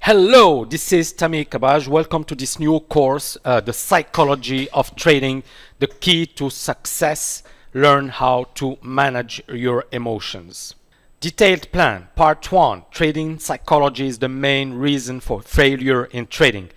Hello, this is Thami Kabbaj. Welcome to this new course, The Psychology of Trading, the Key to Success. Learn how to manage your emotions. Detailed plan, part 1. Trading psychology is the main reason for failure in trading.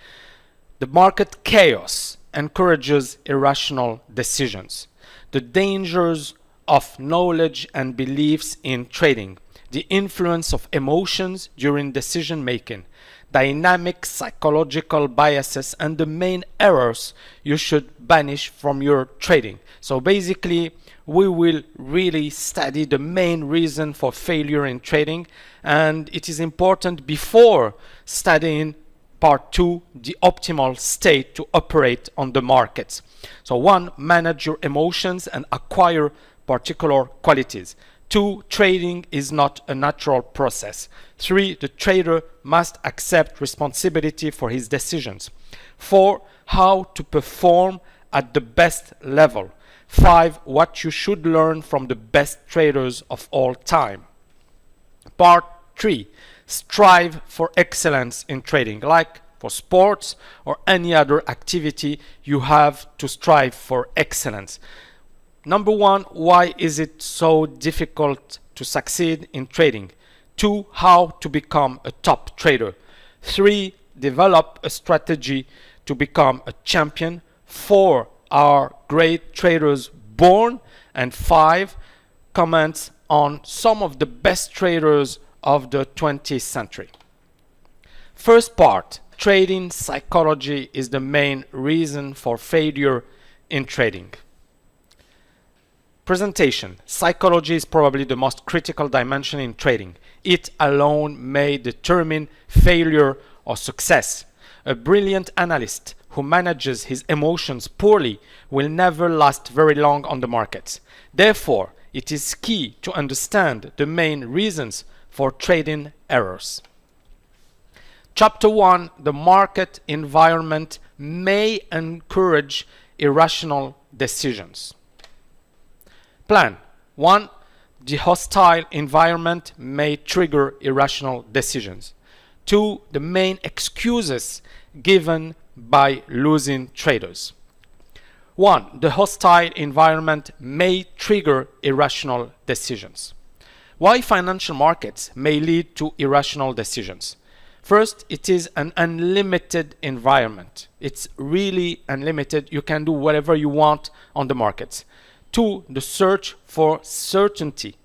The market chaos encourages irrational decisions. The dangers of knowledge and beliefs in trading. The influence of emotions during decision making. Dynamic psychological biases and the main errors you should banish from your trading. So basically, we will really study the main reason for failure in trading, and it is important before studying part 2, the optimal state to operate on the markets. So 1, manage your emotions and acquire particular qualities. 2, trading is not a natural process. 3, the trader must accept responsibility for his decisions. 4, how to perform at the best level. 5, what you should learn from the best traders of all time. Part 3, strive for excellence in trading. Like for sports or any other activity, you have to strive for excellence. Number 1, why is it so difficult to succeed in trading? 2, how to become a top trader. 3, develop a strategy to become a champion. 4, are great traders born? And 5, comments on some of the best traders of the 20th century. First part, trading psychology is the main reason for failure in trading. Presentation. Psychology is probably the most critical dimension in trading. It alone may determine failure or success. A brilliant analyst who manages his emotions poorly will never last very long on the markets. Therefore, it is key to understand the main reasons for trading errors. Chapter 1. The market environment may encourage irrational decisions. Plan. 1. The hostile environment may trigger irrational decisions. 2. The main excuses given by losing traders. 1. The hostile environment may trigger irrational decisions. Why financial markets may lead to irrational decisions? First, it is an unlimited environment. It's really unlimited. You can do whatever you want on the markets. 2. The search for certainty.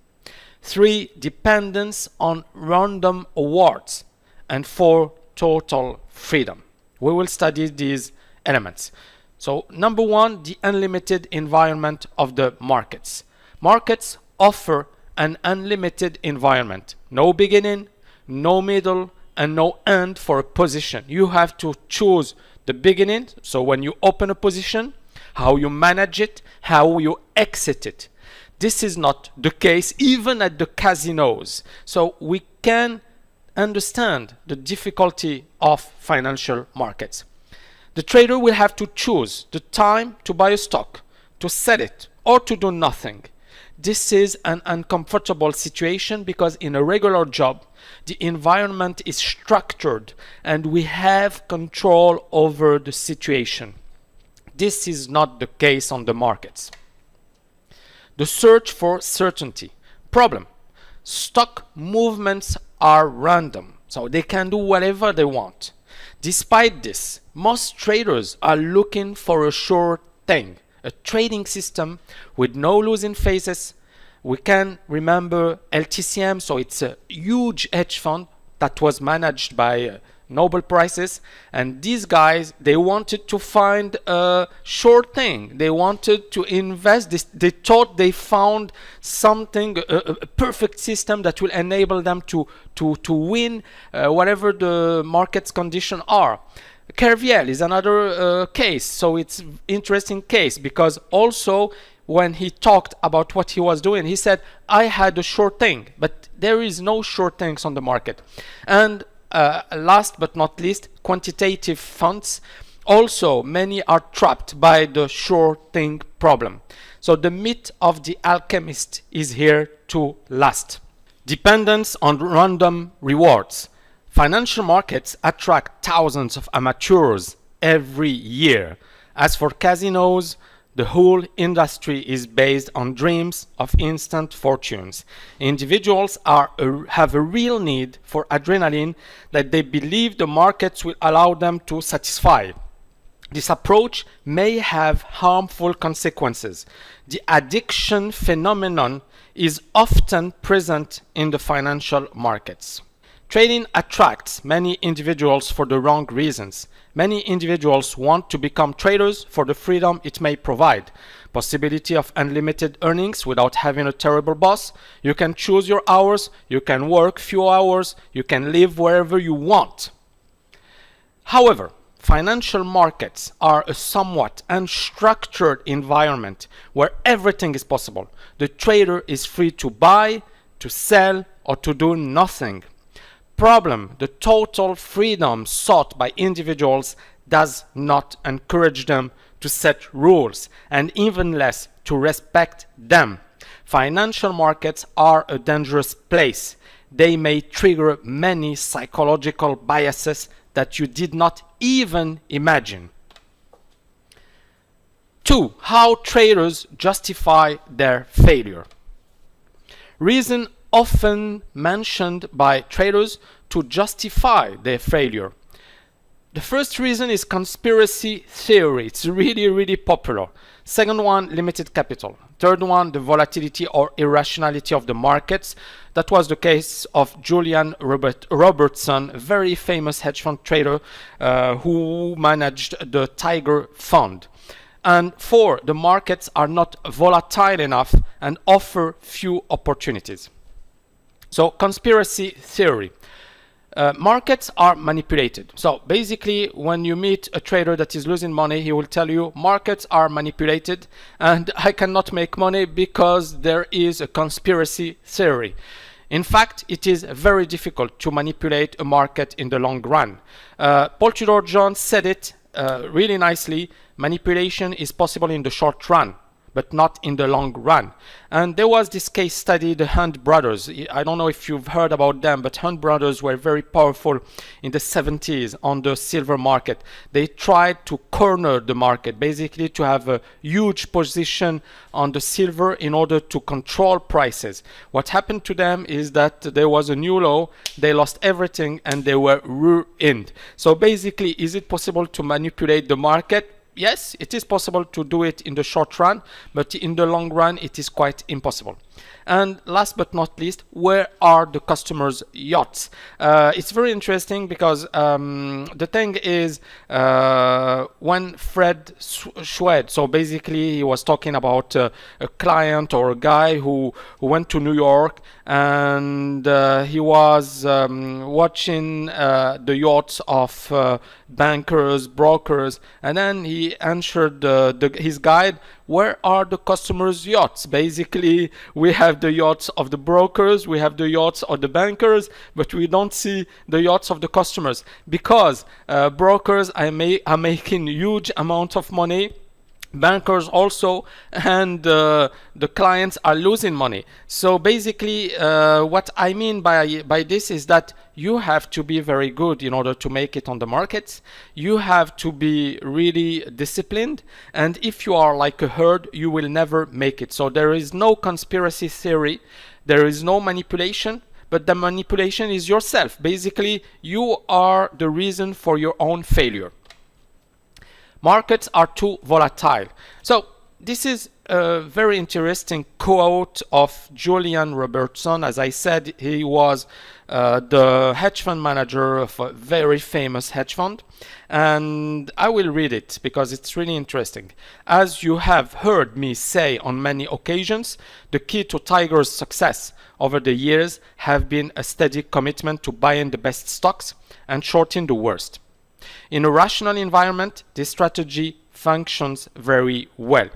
3. Dependence on random awards. And 4. Total freedom. We will study these elements. So, number 1, the unlimited environment of the markets. Markets offer an unlimited environment. No beginning, no middle, and no end for a position. You have to choose the beginning. So when you open a position, how you manage it, how you exit it. This is not the case even at the casinos. So we can understand the difficulty of financial markets. The trader will have to choose the time to buy a stock, to sell it, or to do nothing. This is an uncomfortable situation because in a regular job, the environment is structured and we have control over the situation. This is not the case on the markets. The search for certainty. Problem. Stock movements are random, so they can do whatever they want. Despite this, most traders are looking for a sure thing, a trading system with no losing phases. We can remember LTCM, so it's a huge hedge fund that was managed by Nobel Prizes, and these guys, they wanted to find a sure thing. They wanted to invest. They thought they found something, a perfect system that will enable them to win whatever the market's conditions are. Kerviel is another case, so it's interesting case because also when he talked about what he was doing, he said, I had a sure thing, but there is no sure things on the market. And last but not least, quantitative funds. Also, many are trapped by the sure thing problem. So the myth of the alchemist is here to last. Dependence on random rewards. Financial markets attract thousands of amateurs every year. As for casinos, the whole industry is based on dreams of instant fortunes. Individuals have a real need for adrenaline that they believe the markets will allow them to satisfy. This approach may have harmful consequences. The addiction phenomenon is often present in the financial markets. Trading attracts many individuals for the wrong reasons. Many individuals want to become traders for the freedom it may provide. Possibility of unlimited earnings without having a terrible boss. You can choose your hours, you can work few hours, you can live wherever you want. However, financial markets are a somewhat unstructured environment where everything is possible. The trader is free to buy, to sell, or to do nothing. Problem: the total freedom sought by individuals does not encourage them to set rules, and even less to respect them. Financial markets are a dangerous place. They may trigger many psychological biases that you did not even imagine. 2. How traders justify their failure. Reason often mentioned by traders to justify their failure. The first reason is conspiracy theory. It's really popular. Second one, limited capital. Third one, the volatility or irrationality of the markets. That was the case of Julian Robertson, a very famous hedge fund trader who managed the Tiger Fund. And 4, the markets are not volatile enough and offer few opportunities. So, conspiracy theory. Markets are manipulated. So basically, when you meet a trader that is losing money, he will tell you markets are manipulated and I cannot make money because there is a conspiracy theory. In fact, it is very difficult to manipulate a market in the long run. Paul Tudor Jones said it really nicely. Manipulation is possible in the short run, but not in the long run. And there was this case study, the Hunt brothers. I don't know if you've heard about them, but Hunt brothers were very powerful in the 70s on the silver market. They tried to corner the market, basically to have a huge position on the silver in order to control prices. What happened to them is that there was a new law, they lost everything and they were ruined. So basically, is it possible to manipulate the market? Yes, it is possible to do it in the short run, but in the long run, it is quite impossible. And last but not least, where are the customers' yachts? It's very interesting because the thing is, when Fred Schwed, so basically he was talking about a client or a guy who went to New York and he was watching the yachts of bankers, brokers, and then he answered his guide, where are the customers' yachts? Basically, we have the yachts of the brokers, we have the yachts of the bankers, but we don't see the yachts of the customers because brokers are making huge amounts of money, bankers also, and the clients are losing money. So basically, what I mean by this is that you have to be very good in order to make it on the markets. You have to be really disciplined, and if you are like a herd, you will never make it. So there is no conspiracy theory, there is no manipulation, but the manipulation is yourself. Basically, you are the reason for your own failure. Markets are too volatile. So this is a very interesting quote of Julian Robertson. As I said, he was the hedge fund manager of a very famous hedge fund. And I will read it because it's really interesting. As you have heard me say on many occasions, the key to Tiger's success over the years have been a steady commitment to buying the best stocks and shorting the worst. In a rational environment, this strategy functions very well.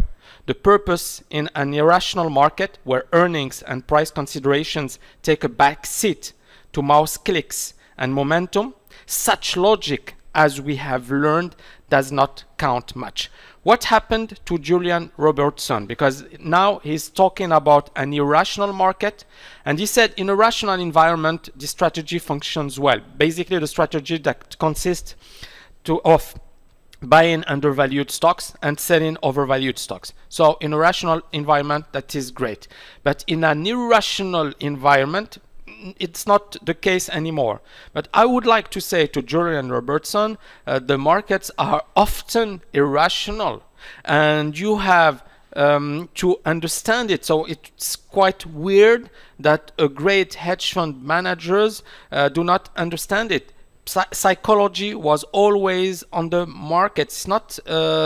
The purpose in an irrational market where earnings and price considerations take a back seat to mouse clicks and momentum, such logic as we have learned, does not count much. What happened to Julian Robertson? Because now he's talking about an irrational market, and he said in a rational environment, this strategy functions well. Basically, the strategy that consists of buying undervalued stocks and selling overvalued stocks. So in a rational environment, that is great. But in an irrational environment, it's not the case anymore. But I would like to say to Julian Robertson, the markets are often irrational, and you have to understand it. So it's quite weird that a great hedge fund managers do not understand it. Psychology was always on the market. It's not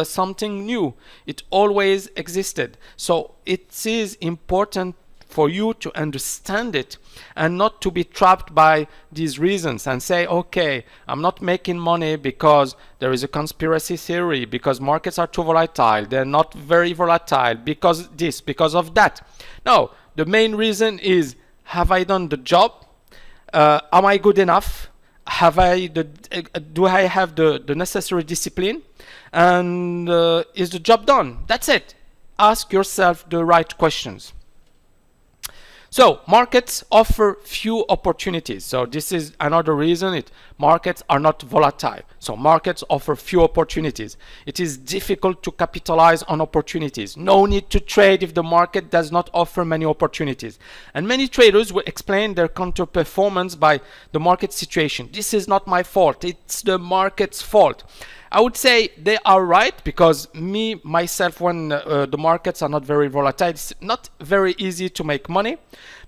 something new. It always existed. So it is important for you to understand it and not to be trapped by these reasons and say, okay, I'm not making money because there is a conspiracy theory, because markets are too volatile, they're not very volatile, because this, because of that. No, the main reason is, have I done the job? Am I good enough? Do I have the necessary discipline? And is the job done? That's it. Ask yourself the right questions. So markets offer few opportunities. So this is another reason markets are not volatile. So markets offer few opportunities. It is difficult to capitalize on opportunities. No need to trade if the market does not offer many opportunities. And many traders will explain their counter-performance by the market situation. This is not my fault. It's the market's fault. I would say they are right, because myself, when the markets are not very volatile, it's not very easy to make money.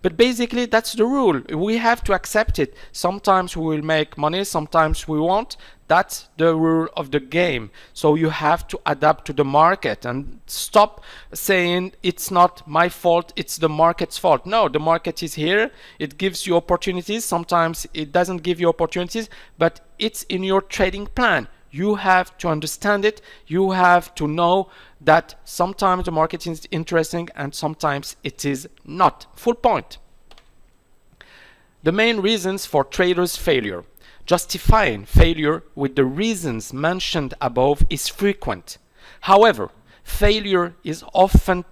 But basically, that's the rule. We have to accept it. Sometimes we will make money, sometimes we won't. That's the rule of the game. So you have to adapt to the market and stop saying it's not my fault, it's the market's fault. No, the market is here. It gives you opportunities. Sometimes it doesn't give you opportunities, but it's in your trading plan. You have to understand it. You have to know that sometimes the market is interesting and sometimes it is not. Full point. The main reasons for traders' failure. Justifying failure with the reasons mentioned above is frequent. However, failure is often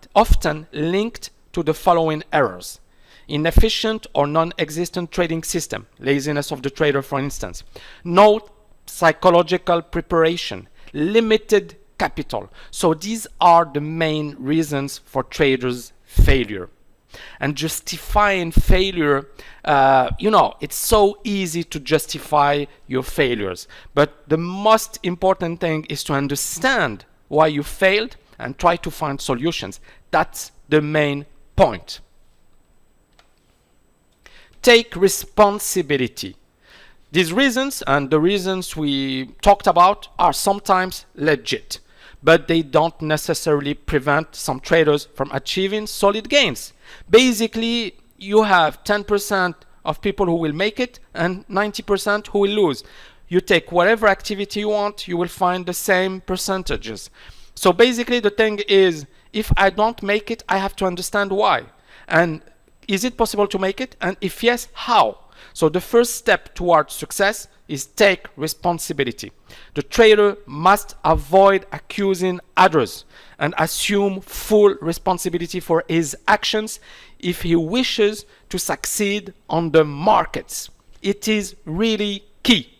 linked to the following errors: inefficient or non-existent trading system, laziness of the trader, for instance, no psychological preparation, limited capital. So these are the main reasons for traders' failure. And justifying failure, it's so easy to justify your failures. But the most important thing is to understand why you failed and try to find solutions. That's the main point. Take responsibility. These reasons and the reasons we talked about are sometimes legit, but they don't necessarily prevent some traders from achieving solid gains. Basically, you have 10% of people who will make it and 90% who will lose. You take whatever activity you want, you will find the same percentages. So basically the thing is, if I don't make it, I have to understand why. And is it possible to make it? And if yes, how? So the first step towards success is take responsibility. The trader must avoid accusing others and assume full responsibility for his actions if he wishes to succeed on the markets. It is really key.